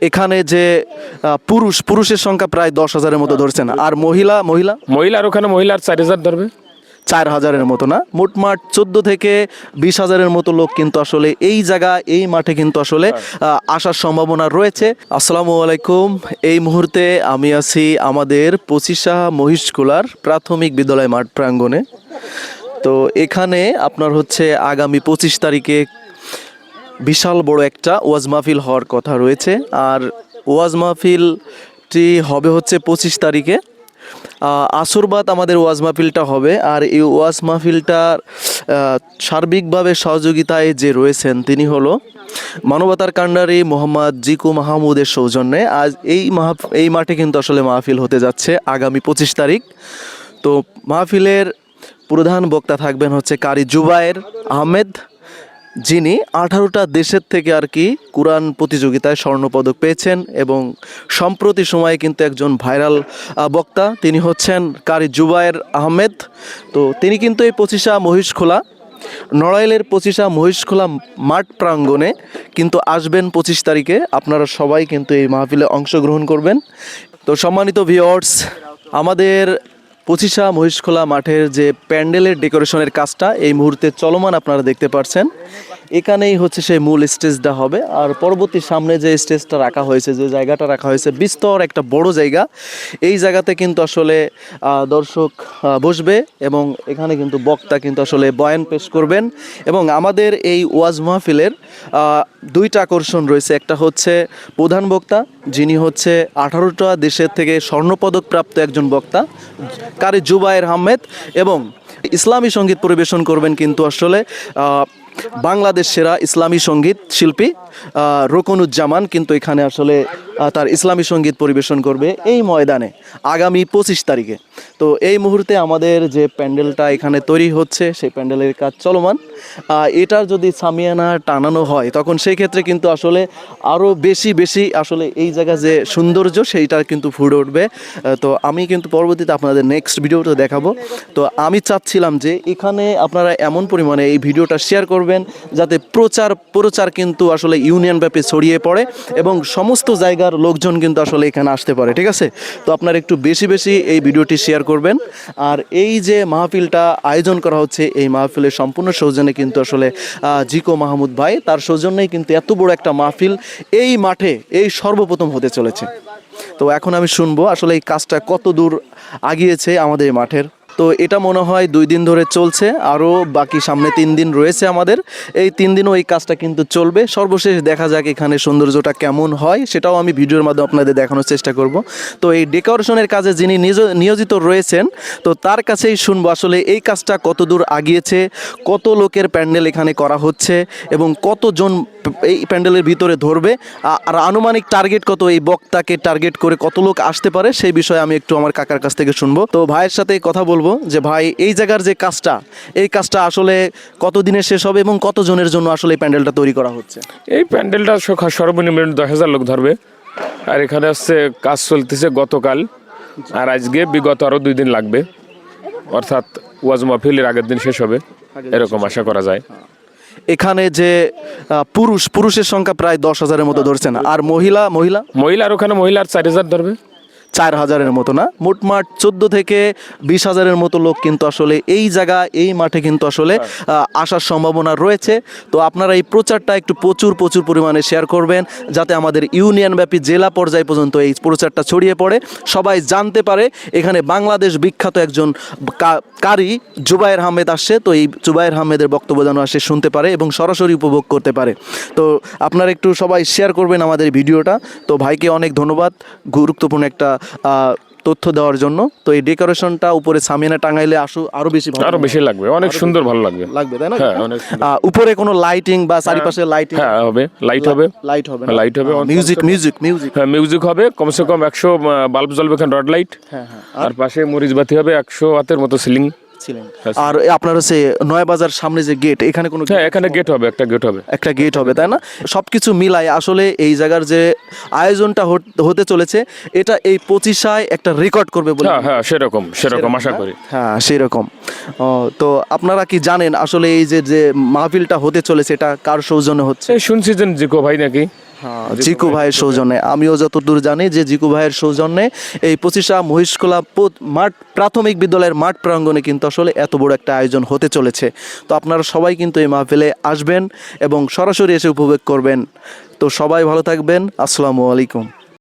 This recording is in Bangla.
এখানে যে পুরুষের সংখ্যা প্রায় 10,000-এর মতো ধরছেন, আর মহিলা মহিলা মহিলার ওখানে মহিলার 4,000 ধরবে। 4,000-এর মতো না, মোটমাট 14 থেকে 20,000-এর মতো লোক কিন্তু আসলে এই জায়গা এই মাঠে কিন্তু আসলে আসার সম্ভাবনা রয়েছে। আসসালামু আলাইকুম। এই মুহূর্তে আমি আছি আমাদের 25 মহিষকুলার প্রাথমিক বিদ্যালয় মাঠ প্রাঙ্গণে। তো এখানে আপনার হচ্ছে আগামী 25 তারিখে বিশাল বড় একটা ওয়াজ মাহফিল হওয়ার কথা রয়েছে। আর ওয়াজ মাহফিলটি হবে হচ্ছে 25 তারিখে আসরবাদ আমাদের ওয়াজ মাহফিলটা হবে। আর এই ওয়াজ মাহফিলটার সার্বিকভাবে সহযোগিতায় যে রয়েছেন তিনি হলো মানবতার কাণ্ডারি মোহাম্মদ জিকু মাহমুদের সৌজন্যে আজ এই মাঠে কিন্তু আসলে মাহফিল হতে যাচ্ছে আগামী 25 তারিখ। তো মাহফিলের প্রধান বক্তা থাকবেন হচ্ছে কারি জুবায়ের আহমেদ, যিনি 18টা দেশের থেকে আর কি কোরআন প্রতিযোগিতায় স্বর্ণপদক পেয়েছেন এবং সম্প্রতি সময়ে কিন্তু একজন ভাইরাল বক্তা, তিনি হচ্ছেন কারি জুবায়ের আহমেদ। তো তিনি কিন্তু এই 25 মহিষখোলা নড়াইলের 25 মহিষখোলা মাঠ প্রাঙ্গণে কিন্তু আসবেন 25 তারিখে। আপনারা সবাই কিন্তু এই মাহফিলে অংশগ্রহণ করবেন। তো সম্মানিত ভিউয়ার্স, আমাদের 25 মহিষখোলা মাঠের যে প্যান্ডেলের ডেকোরেশনের কাজটা এই মুহূর্তে চলমান আপনারা দেখতে পাচ্ছেন। এখানেই হচ্ছে সেই মূল স্টেজটা হবে। আর পরবর্তী সামনে যে স্টেজটা রাখা হয়েছে, যে জায়গাটা রাখা হয়েছে, বিস্তর একটা বড় জায়গা। এই জায়গাতে কিন্তু আসলে দর্শক বসবে এবং এখানে কিন্তু বক্তা কিন্তু আসলে বয়ান পেশ করবেন। এবং আমাদের এই ওয়াজ মাহফিলের দুইটা আকর্ষণ রয়েছে। একটা হচ্ছে প্রধান বক্তা, যিনি হচ্ছে 18টা দেশের থেকে স্বর্ণপদক প্রাপ্ত একজন বক্তা কারি জুবায়ের আহমেদ, এবং ইসলামী সঙ্গীত পরিবেশন করবেন কিন্তু আসলে বাংলাদেশ সেরা ইসলামী সঙ্গীত শিল্পী রোকনুজ্জামান কিন্তু এখানে আসলে তার ইসলামী সঙ্গীত পরিবেশন করবে এই ময়দানে আগামী 25 তারিখে। তো এই মুহূর্তে আমাদের যে প্যান্ডেলটা এখানে তৈরি হচ্ছে সেই প্যান্ডেলের কাজ চলমান। এটার যদি সামিয়ানা টানানো হয় তখন সেই ক্ষেত্রে কিন্তু আসলে আরও বেশি আসলে এই জায়গা যে সৌন্দর্য সেইটা কিন্তু ফুটে উঠবে। তো আমি কিন্তু পরবর্তীতে আপনাদের নেক্সট ভিডিওটা দেখাবো। তো আমি চাচ্ছিলাম যে এখানে আপনারা এমন পরিমাণে এই ভিডিওটা শেয়ার করবেন যাতে প্রচার কিন্তু আসলে ইউনিয়ন ব্যাপী ছড়িয়ে পড়ে এবং সমস্ত জায়গার লোকজন কিন্তু আসলে এখানে আসতে পারে। ঠিক আছে? তো আপনারা একটু বেশি এই ভিডিওটি শেয়ার করবেন। আর এই যে মাহফিলটা আয়োজন করা হচ্ছে, এই মাহফিলের সম্পূর্ণ সৌজন্যে কিন্তু আসলে জিকো মাহমুদ ভাই, তার সৌজন্যেই কিন্তু এত বড় একটা মাহফিল এই মাঠে এই সর্বপ্রথম হতে চলেছে। তো এখন আমি শুনবো আসলে এই কাজটা কত দূর আগিয়েছে আমাদের এই মাঠের। তো এটা মনে হয় 2 দিন ধরে চলছে, আরও বাকি সামনে 3 দিন রয়েছে আমাদের। এই 3 দিনও এই কাজটা কিন্তু চলবে। সর্বশেষ দেখা যাক এখানে সৌন্দর্যটা কেমন হয়, সেটাও আমি ভিডিওর মাধ্যমে আপনাদের দেখানোর চেষ্টা করব। তো এই ডেকোরেশনের কাজে যিনি নিয়োজিত রয়েছেন, তো তার কাছেই শুনবো আসলে এই কাজটা কত দূর আগিয়েছে, কত লোকের প্যান্ডেল এখানে করা হচ্ছে এবং কতজন এই প্যান্ডেলের ভিতরে ধরবে, আর আনুমানিক টার্গেট কত, এই বক্তাকে টার্গেট করে কত লোক আসতে পারে সেই বিষয়ে আমি একটু আমার কাকার কাছ থেকে শুনবো। তো ভাইয়ের সাথে কথা বলবো যে ভাই, এই জায়গার যে কাজটা, এই কাজটা আসলে কত দিনে শেষ হবে এবং কত জনের জন্য আসলে এই প্যান্ডেলটা তৈরি করা হচ্ছে? এই প্যান্ডেলটা সর্বনিম্ন 10,000 লোক ধরবে। আর এখানে হচ্ছে কাজ চলতেছে গতকাল, আর আজকে বিগত আরও 2 দিন লাগবে, অর্থাৎ ওয়াজ মাহফিলের আগের দিন শেষ হবে এরকম আশা করা যায়। এখানে যে পুরুষের সংখ্যা প্রায় 10,000-এর মতো ধরছেন, আর মহিলার ওখানে মহিলার 4,000 ধরবে। 4,000-এর মতো না, মোটমাট 14 থেকে 20,000-এর মতো লোক কিন্তু আসলে এই জায়গা এই মাঠে কিন্তু আসলে আসার সম্ভাবনা রয়েছে। তো আপনারা এই প্রচারটা একটু প্রচুর পরিমাণে শেয়ার করবেন যাতে আমাদের ইউনিয়ন ব্যাপী জেলা পর্যায় পর্যন্ত এই প্রচারটা ছড়িয়ে পড়ে, সবাই জানতে পারে এখানে বাংলাদেশ বিখ্যাত একজন কারি জুবায়ের আহমেদ আসছে। তো এই জুবায়ের আহমেদের বক্তব্য যেন আসে শুনতে পারে এবং সরাসরি উপভোগ করতে পারে। তো আপনারা একটু সবাই শেয়ার করবেন আমাদের ভিডিওটা। তো ভাইকে অনেক ধন্যবাদ গুরুত্বপূর্ণ একটা তথ্য দেওয়ার জন্য। তো এই ডেকোরেশনটা উপরে সামিয়ানা টাঙাইলে আরো বেশি লাগবে, অনেক সুন্দর ভালো লাগবে, তাই না? হ্যাঁ, অনেক উপরে কোনো লাইটিং বা চারিপাশে লাইটিং হবে, লাইট হবে, মিউজিক হবে, কমসে কম 100 বাল্ব জ্বলবে এখানে, রড লাইট। আর পাশে মরিচবাতি হবে 100 ওয়াটের মতো সিলিং। আর আপনার হচ্ছে নয়াবাজার সামনে যে গেট, এখানে কোনো এখানে গেট হবে, একটা গেট হবে, তাই না? সবকিছু মিলাই আসলে এই জায়গার যে আয়োজনটা হতে চলেছে, এটা এই 25 একটা রেকর্ড করবে বলে। হ্যাঁ, সেরকম আশা করি। হ্যাঁ, সেরকম। তো আপনারা কি জানেন আসলে এই যে মাহফিলটা হতে চলেছে এটা কার সৌজন্যে হচ্ছে? শুনছি যে জিকো ভাই নাকি। জিকু ভাইয়ের সৌজন্যে, আমিও যতদূর জানি যে জিকু ভাইয়ের সৌজন্যে এই 25 মহিষখোলা মাঠ প্রাথমিক বিদ্যালয়ের মাঠ প্রাঙ্গণে কিন্তু আসলে এত বড় একটা আয়োজন হতে চলেছে। তো আপনারা সবাই কিন্তু এই মাহফিলে আসবেন এবং সরাসরি এসে উপভোগ করবেন। তো সবাই ভালো থাকবেন, আসসালামু আলাইকুম।